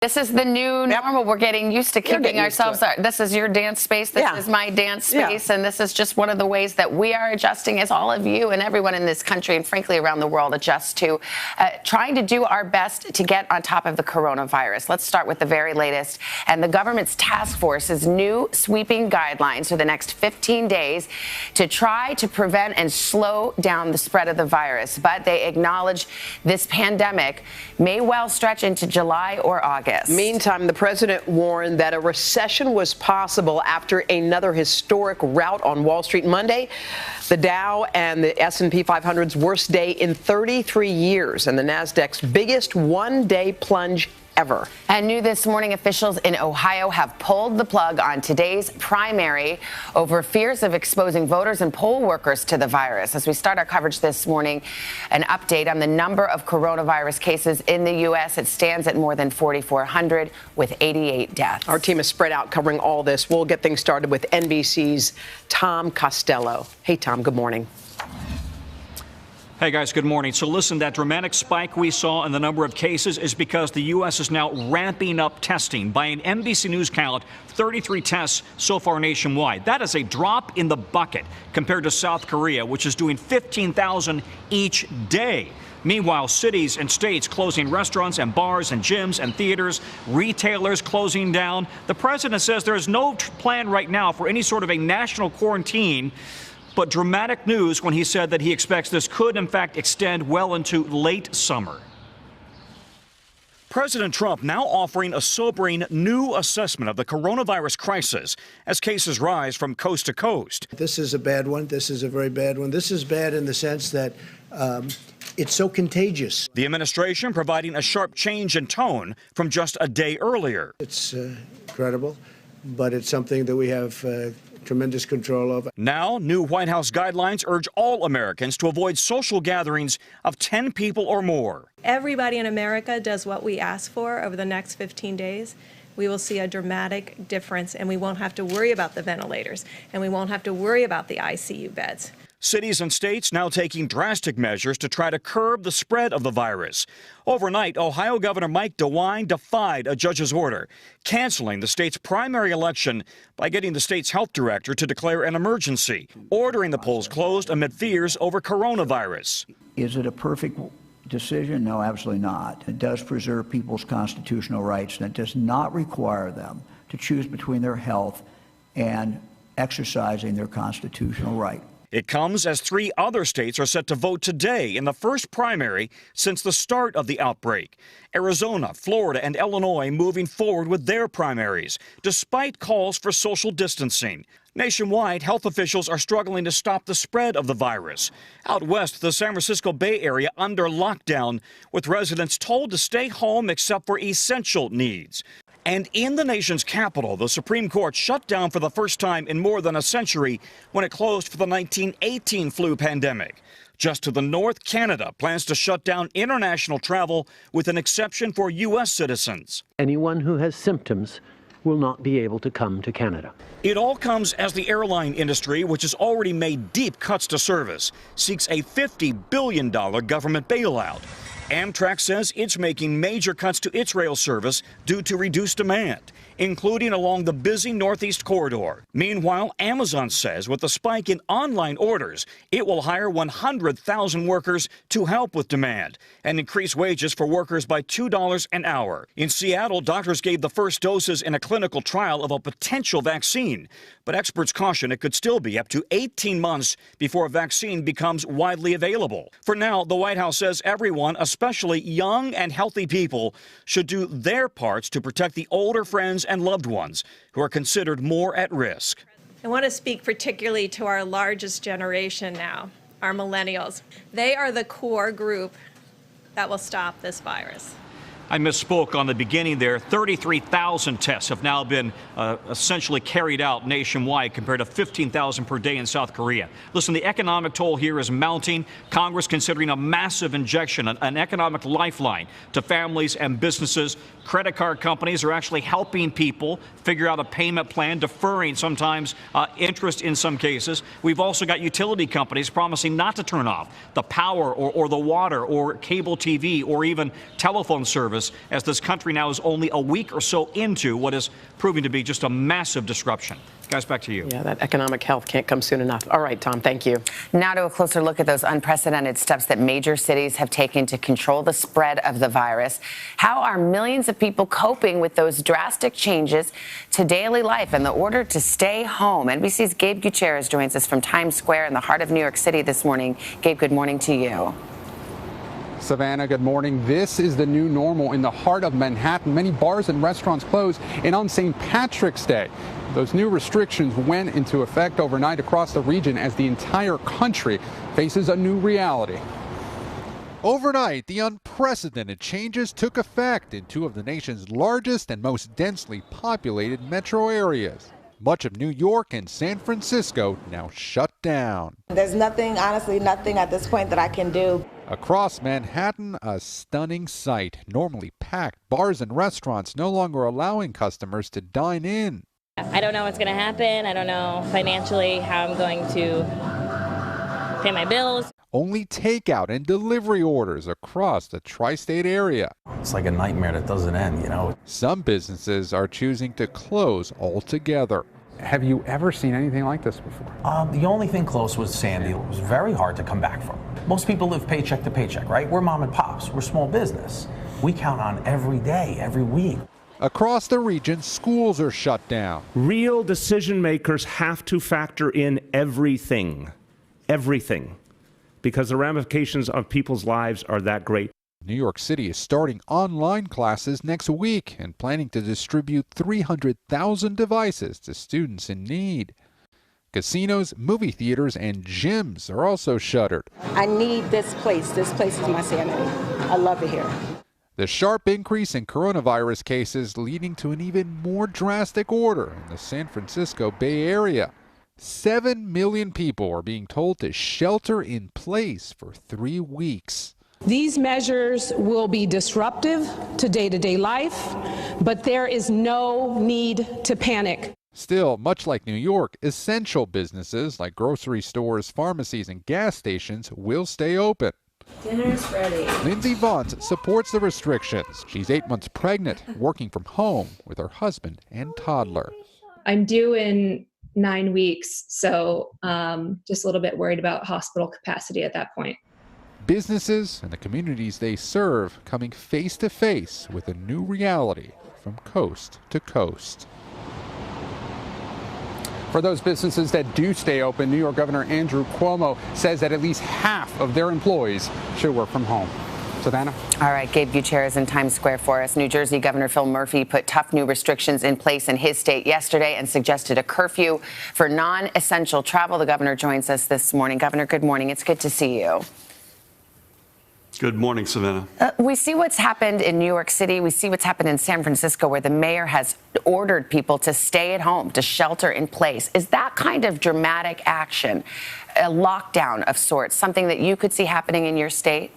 This is the new normal. We're getting used to keeping ourselves. This is your dance space. This is my dance space. And this is just one of the ways that we are adjusting, as all of you and everyone in this country and frankly around the world adjust to trying to do our best to get on top of the coronavirus. Let's start with the very latest. And the government's task force's new sweeping guidelines for the next 15 days to try to prevent and slow down the spread of the virus. But they acknowledge this pandemic may well stretch into July or August. Meantime, the president warned that a recession was possible after another historic rout on Wall Street Monday. The Dow and the S&P 500's worst day in 33 years and the Nasdaq's biggest one-day plunge ever. And new this morning, officials in Ohio have pulled the plug on today's primary over fears of exposing voters and poll workers to the virus. As we start our coverage this morning, an update on the number of coronavirus cases in the U.S. It stands at more than 4,400 with 88 deaths. Our team is spread out covering all this. We'll get things started with NBC's Tom Costello. Hey, Tom, good morning. Hey guys, good morning. So listen, that dramatic spike we saw in the number of cases is because the U.S. is now ramping up testing. By an NBC News count, 33 tests so far nationwide. That is a drop in the bucket compared to South Korea, which is doing 15,000 each day. Meanwhile, cities and states closing restaurants and bars and gyms and theaters, retailers closing down. The president says there is no plan right now for any sort of a national quarantine. But dramatic news when he said that he expects this could, in fact, extend well into late summer. President Trump now offering a sobering new assessment of the coronavirus crisis as cases rise from coast to coast. This is a bad one. This is a very bad one. This is bad in the sense that it's so contagious. The administration providing a sharp change in tone from just a day earlier. It's incredible, but it's something that we have tremendous control of. Now, new White House guidelines urge all Americans to avoid social gatherings of 10 people or more. Everybody in America does what we ask for over the next 15 days. We will see a dramatic difference, and we won't have to worry about the ventilators, and we won't have to worry about the ICU beds. Cities and states now taking drastic measures to try to curb the spread of the virus. Overnight, Ohio Governor Mike DeWine defied a judge's order, canceling the state's primary election by getting the state's health director to declare an emergency, ordering the polls closed amid fears over coronavirus. Is it a perfect decision? No, absolutely not. It does preserve people's constitutional rights, and it does not require them to choose between their health and exercising their constitutional right. It comes as 3 other states are set to vote today in the first primary since the start of the outbreak. Arizona, Florida, and Illinois moving forward with their primaries, despite calls for social distancing. Nationwide, health officials are struggling to stop the spread of the virus. Out west, the San Francisco Bay Area under lockdown, with residents told to stay home except for essential needs. And in the nation's capital, the Supreme Court shut down for the first time in more than a century when it closed for the 1918 flu pandemic. Just to the north, Canada plans to shut down international travel with an exception for U.S. citizens. Anyone who has symptoms will not be able to come to Canada. It all comes as the airline industry, which has already made deep cuts to service, seeks a $50 billion government bailout. Amtrak says it's making major cuts to its rail service due to reduced demand, including along the busy Northeast corridor. Meanwhile, Amazon says with the spike in online orders, it will hire 100,000 workers to help with demand and increase wages for workers by $2 an hour. In Seattle, doctors gave the first doses in a clinical trial of a potential vaccine, but experts caution it could still be up to 18 months before a vaccine becomes widely available. For now, the White House says everyone, especially young and healthy people, should do their parts to protect the older friends and loved ones who are considered more at risk. I want to speak particularly to our largest generation now, our millennials. They are the core group that will stop this virus. I misspoke on the beginning there. 33,000 tests have now been essentially carried out nationwide compared to 15,000 per day in South Korea. Listen, the economic toll here is mounting. Congress considering a massive injection, an economic lifeline to families and businesses. Credit card companies are actually helping people figure out a payment plan, deferring sometimes interest in some cases. We've also got utility companies promising not to turn off the power or the water or cable TV or even telephone service service, as this country now is only a week or so into what is proving to be just a massive disruption. Guys, back to you. Yeah, that economic health can't come soon enough. All right, Tom, thank you. Now to a closer look at those unprecedented steps that major cities have taken to control the spread of the virus. How are millions of people coping with those drastic changes to daily life and the order to stay home? NBC's Gabe Gutierrez joins us from Times Square in the heart of New York City this morning. Gabe, good morning to you. Savannah, good morning. This is the new normal in the heart of Manhattan. Many bars and restaurants closed, and on St. Patrick's Day, those new restrictions went into effect overnight across the region as the entire country faces a new reality. Overnight, the unprecedented changes took effect in two of the nation's largest and most densely populated metro areas. Much of New York and San Francisco now shut down. There's nothing, honestly, nothing at this point that I can do. Across Manhattan, a stunning sight. Normally packed bars and restaurants no longer allowing customers to dine in. I don't know what's going to happen. I don't know financially how I'm going to pay my bills. Only takeout and delivery orders across the tri-state area. It's like a nightmare that doesn't end, you know. Some businesses are choosing to close altogether. Have you ever seen anything like this before? The only thing close was Sandy. It was very hard to come back from. Most people live paycheck to paycheck, right? We're mom and pops. We're small business. We count on every day, every week. Across the region, schools are shut down. Real decision makers have to factor in everything, because the ramifications of people's lives are that great. New York City is starting online classes next week and planning to distribute 300,000 devices to students in need. Casinos, movie theaters, and gyms are also shuttered. I need this place. This place is my sanity. I love it here. The sharp increase in coronavirus cases leading to an even more drastic order in the San Francisco Bay Area. 7 million people are being told to shelter in place for 3 weeks. These measures will be disruptive to day-to-day life, but there is no need to panic. Still, much like New York, essential businesses like grocery stores, pharmacies, and gas stations will stay open. Dinner's ready. Lindsay Vaughns supports the restrictions. She's 8 months pregnant, working from home with her husband and toddler. I'm due in 9 weeks, so just a little bit worried about hospital capacity at that point. Businesses and the communities they serve coming face to face with a new reality from coast to coast. For those businesses that do stay open, New York Governor Andrew Cuomo says that at least half of their employees should work from home. Savannah? All right, Gabe Gutierrez in Times Square for us. New Jersey Governor Phil Murphy put tough new restrictions in place in his state yesterday and suggested a curfew for non-essential travel. The governor joins us this morning. Governor, good morning. It's good to see you. Good morning, Savannah. We see what's happened in New York City. We see what's happened in San Francisco, where the mayor has ordered people to stay at home, to shelter in place. Is that kind of dramatic action, a lockdown of sorts, something that you could see happening in your state?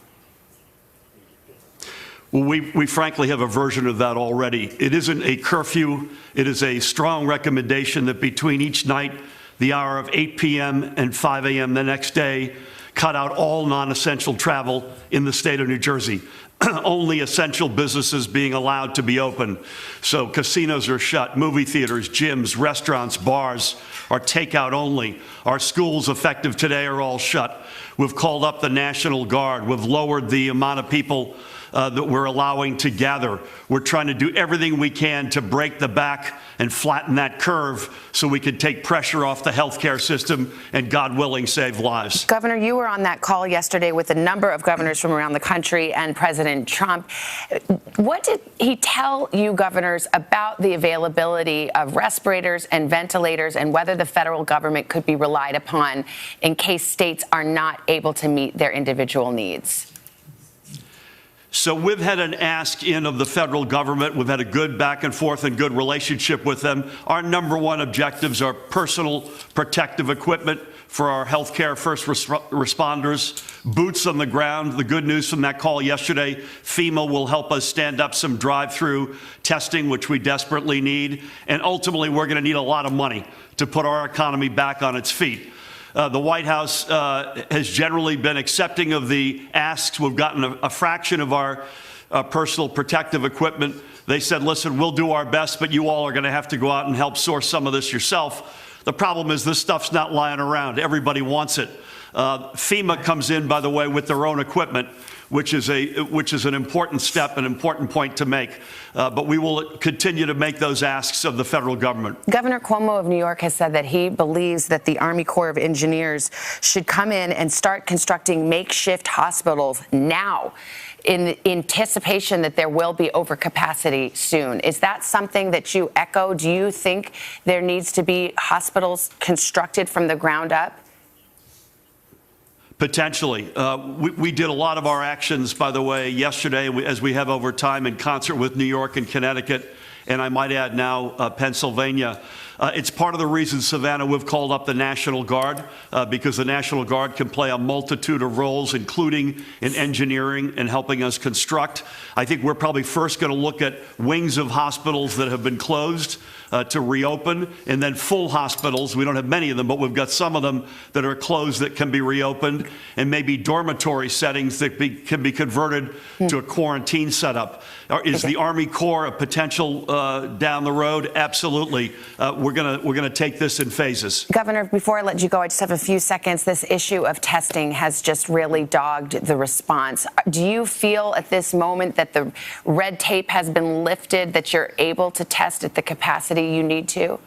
Well, we frankly have a version of that already. It isn't a curfew. It is a strong recommendation that between each night, the hour of 8 p.m. and 5 a.m. the next day, cut out all non-essential travel in the state of New Jersey. Only essential businesses being allowed to be open. So casinos are shut, movie theaters, gyms, restaurants, bars are takeout only. Our schools, effective today, are all shut. We've called up the National Guard. We've lowered the amount of people that we're allowing to gather. We're trying to do everything we can to break the back and flatten that curve so we can take pressure off the healthcare system and, God willing, save lives. Governor, you were on that call yesterday with a number of governors from around the country and President Trump. What did he tell you governors about the availability of respirators and ventilators and whether the federal government could be relied upon in case states are not able to meet their individual needs? So we've had an ask in of the federal government. We've had a good back and forth and good relationship with them. Our number one objectives are personal protective equipment for our healthcare first responders, boots on the ground. The good news from that call yesterday, FEMA will help us stand up some drive-through testing, which we desperately need. And ultimately, we're going to need a lot of money to put our economy back on its feet. The White House has generally been accepting of the asks. We've gotten a fraction of our personal protective equipment. They said, listen, we'll do our best, but you all are going to have to go out and help source some of this yourself. The problem is this stuff's not lying around. Everybody wants it. FEMA comes in, by the way, with their own equipment, which is an important step, an important point to make. But we will continue to make those asks of the federal government. Governor Cuomo of New York has said that he believes that the Army Corps of Engineers should come in and start constructing makeshift hospitals now, in anticipation that there will be overcapacity soon. Is that something that you echo? Do you think there needs to be hospitals constructed from the ground up? Potentially. We did a lot of our actions, by the way, yesterday, as we have over time, in concert with New York and Connecticut, and I might add now Pennsylvania. It's part of the reason, Savannah, we've called up the National Guard, because the National Guard can play a multitude of roles, including in engineering and helping us construct. I think we're probably first going to look at wings of hospitals that have been closed to reopen, and then full hospitals. We don't have many of them, but we've got some of them that are closed that can be reopened, and maybe dormitory settings that can be converted to a quarantine setup. Is the Army Corps a potential down the road? Absolutely. We're gonna take this in phases. Governor, before I let you go, I just have a few seconds. This issue of testing has just really dogged the response. Do you feel at this moment that the red tape has been lifted, that you're able to test at the capacity you need to?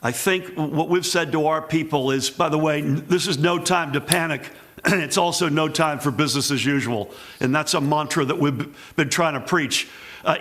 I think what we've said to our people is, by the way, this is no time to panic. It's also no time for business as usual. And that's a mantra that we've been trying to preach.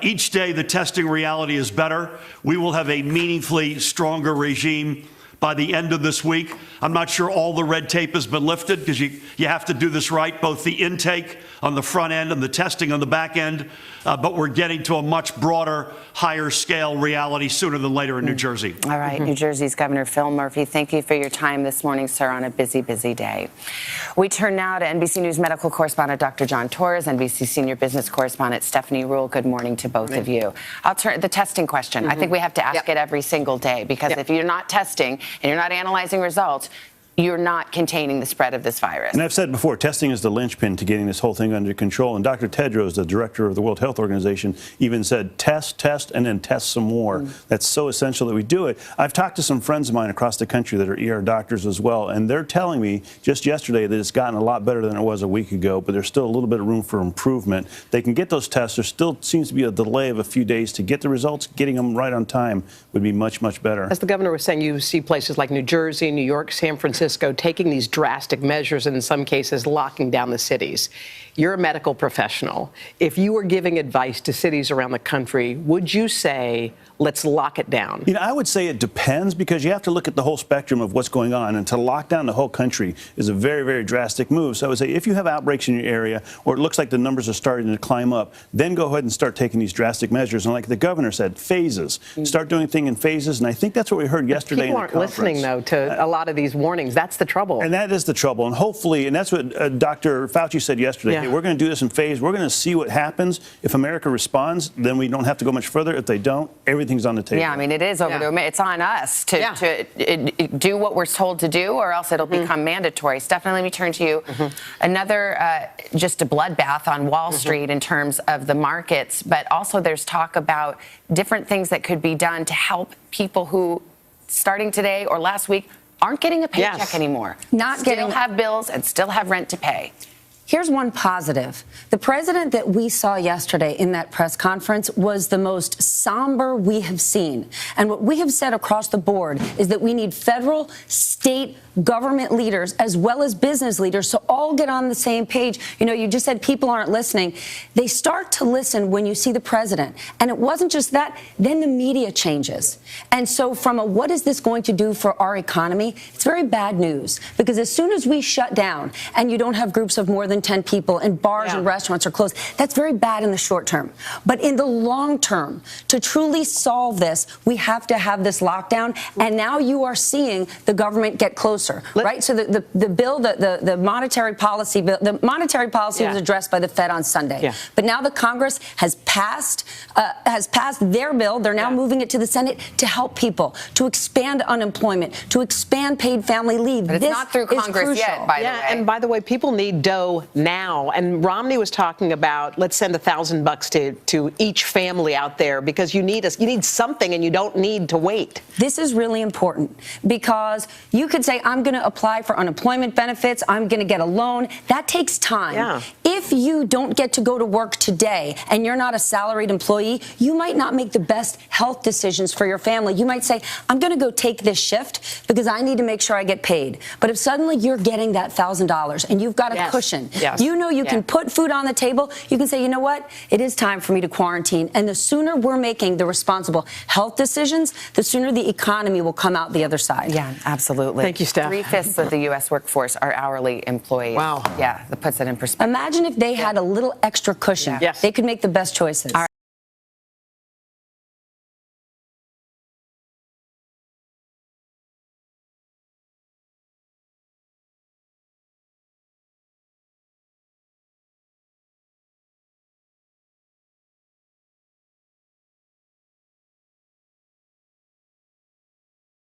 Each day, the testing reality is better. We will have a meaningfully stronger regime by the end of this week. I'm not sure all the red tape has been lifted, because you have to do this right, both the intake on the front end and the testing on the back end. But we're getting to a much broader, higher scale reality sooner than later in New Jersey. All right, New Jersey's Governor Phil Murphy, thank you for your time this morning, sir, on a busy, busy day. We turn now to NBC News medical correspondent Dr. John Torres, NBC senior business correspondent Stephanie Rule. Good morning to both of you. I'll turn the testing question. I think we have to ask it every single day, because if you're not testing and you're not analyzing results, you're not containing the spread of this virus. And I've said before, testing is the linchpin to getting this whole thing under control. And Dr. Tedros, the director of the World Health Organization, even said, test, and then test some more. That's so essential that we do it. I've talked to some friends of mine across the country that are ER doctors as well, and they're telling me just yesterday that it's gotten a lot better than it was a week ago, but there's still a little bit of room for improvement. They can get those tests. There still seems to be a delay of a few days to get the results. Getting them right on time would be much, much better. As the governor was saying, you see places like New Jersey, New York, San Francisco taking these drastic measures, and in some cases locking down the cities. You're a medical professional. If you were giving advice to cities around the country, would you say, let's lock it down? You know, I would say it depends, because you have to look at the whole spectrum of what's going on. And to lock down the whole country is a very, very drastic move. So I would say if you have outbreaks in your area, or it looks like the numbers are starting to climb up, then go ahead and start taking these drastic measures. And like the governor said, phases. Start doing things in phases. And I think that's what we heard yesterday in the conference. People aren't listening, though, to a lot of these warnings. That's the trouble. And that is the trouble. And hopefully, and that's what Dr. Fauci said yesterday, hey, we're going to do this in phase. We're going to see what happens. If America responds, then we don't have to go much further. If they don't, everything's on the table. Yeah, I mean, it is over to it's on us to do what we're told to do, or else it'll become mandatory. Stephanie, let me turn to you. Another just a bloodbath on Wall Street in terms of the markets, but also there's talk about different things that could be done to help people who, starting today or last week, aren't getting a paycheck anymore. Still have bills and still have rent to pay. Here's one positive. The president that we saw yesterday in that press conference was the most somber we have seen. And what we have said across the board is that we need federal, state, government leaders as well as business leaders to all get on the same page. You know, you just said people aren't listening. They start to listen when you see the president. And it wasn't just that. Then the media changes. And so from a what is this going to do for our economy, it's very bad news. Because as soon as we shut down and you don't have groups of more than 10 people and bars and restaurants are closed, that's very bad in the short term. But in the long term, to truly solve this, we have to have this lockdown. And now you are seeing the government get closer, right? So the bill, the monetary policy bill, the monetary policy was addressed by the Fed on Sunday. But now the Congress has passed their bill. They're now moving it to the Senate to help people, to expand unemployment, to expand paid family leave. But it's not through Congress yet, by the way. And by the way, people need dough now. And Romney was talking about, let's send $1,000 to each family out there because you need something and you don't need to wait. This is really important because you could say, I'm going to apply for unemployment benefits, I'm going to get a loan. That takes time. Yeah. If you don't get to go to work today and you're not a salaried employee, you might not make the best health decisions for your family. You might say, I'm going to go take this shift because I need to make sure I get paid. But if suddenly you're getting that $1,000 and you've got a cushion, you know you can put food on the table, you can say, you know what, it is time for me to quarantine. And the sooner we're making the responsible health decisions, the sooner the economy will come out the other side. Yeah, absolutely. Thank you, Steph. 3/5 of the U.S. workforce are hourly employees. Wow. Yeah, that puts it in perspective. Imagine if they had a little extra cushion. Yes. They could make the best choices.